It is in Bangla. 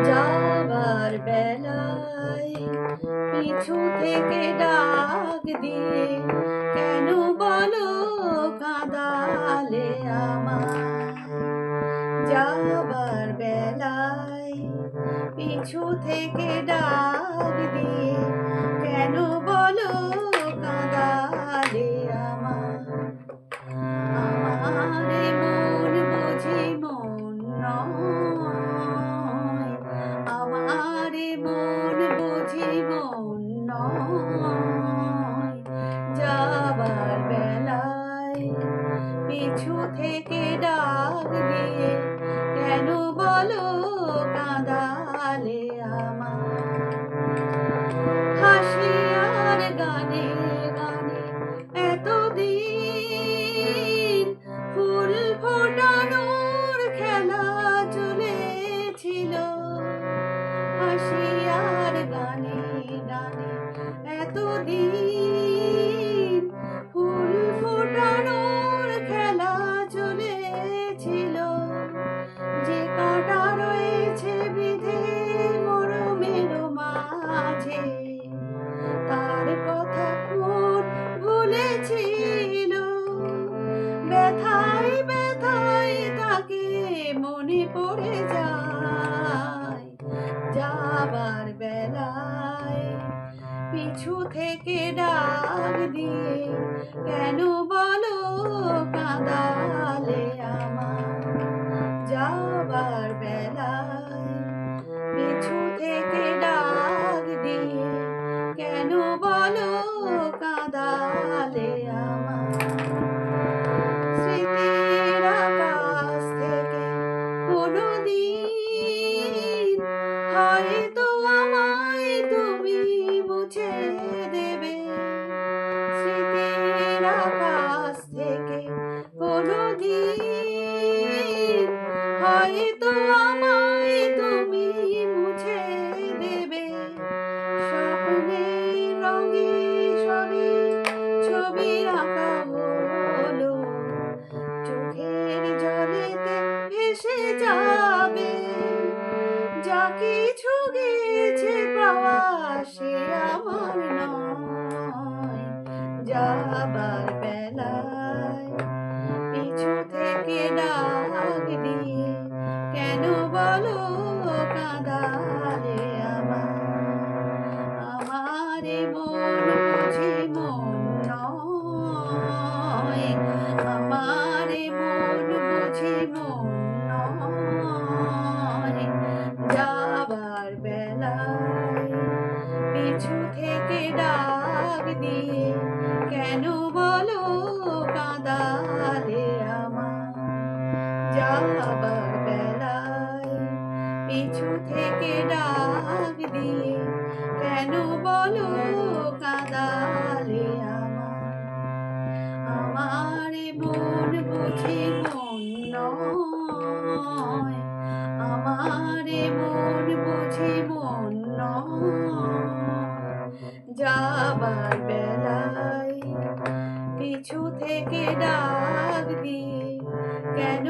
যাবার বেলায় পিছু থেকে ডাক দিয়ে কেন বলো কাঁদালে আমায়। যাবার বেলায় পিছু থেকে ডাক দিয়ে কেন বলো কাঁদালে আমায়। আমারে মন বুঝি মন নয়, আমারে মন বুঝি মন নয়। যাবার বেলায় পিছু থেকে ডাক দিয়ে কেন বলো কাঁদালে আমায়। হাসি আর গানে গানে এতদিন ফুল ফোটানোর খেলা চলেছিল। হাসি আর গানে গানে এতদিন ফুল ফোটানোর খেলা চলেছিল। যে কাঁটা রয়েছে বিধে মরমের মাঝে, তার কথা মন ভুলেছিল। ব্যথায় ব্যথায় তাকে মনে পড়ে যায়। যাবার বেলায় পিছু থেকে ডাক দিয়ে কেন বলো কাঁদালে আমায়। যাবার বেলায় পিছু থেকে ডাক দিয়ে কেন বলো কাঁদালে আমায়। স্মৃতির আকাশ থেকে কোনোদিন হয়তো আমায় তুমি মুছে দেবে। স্মৃতির আকাশ থেকে কোনোদিন হয়তো আমায় তুমি মুছে দেবে। স্বপ্নের রঙে সবে ছবি আঁকা হলো, চোখের জলেতে ভেসে যাবে। যা কিছু গেছে পাওয়া সে আমার নয়। যাবার বেলায় পিছু থেকে ডাক দিয়ে কেন বলো কাঁদালে আমায়। আমারে মন বুঝি মন নয়, আমারে মন বুঝি মন নয়। যাবার বেলায় পিছু থেকে ডাক দিয়ে কেন বলো কাঁদালে আমায়। যাবার বেলায় পিছু থেকে ডাক দিয়ে কেন বলো কাঁদালে আমায়। আমারে মন বুঝি মন নয়, আমারে মন বুঝি মন নয়। যাবার বেলায় পিছু থেকে ডাক দিয়ে কেন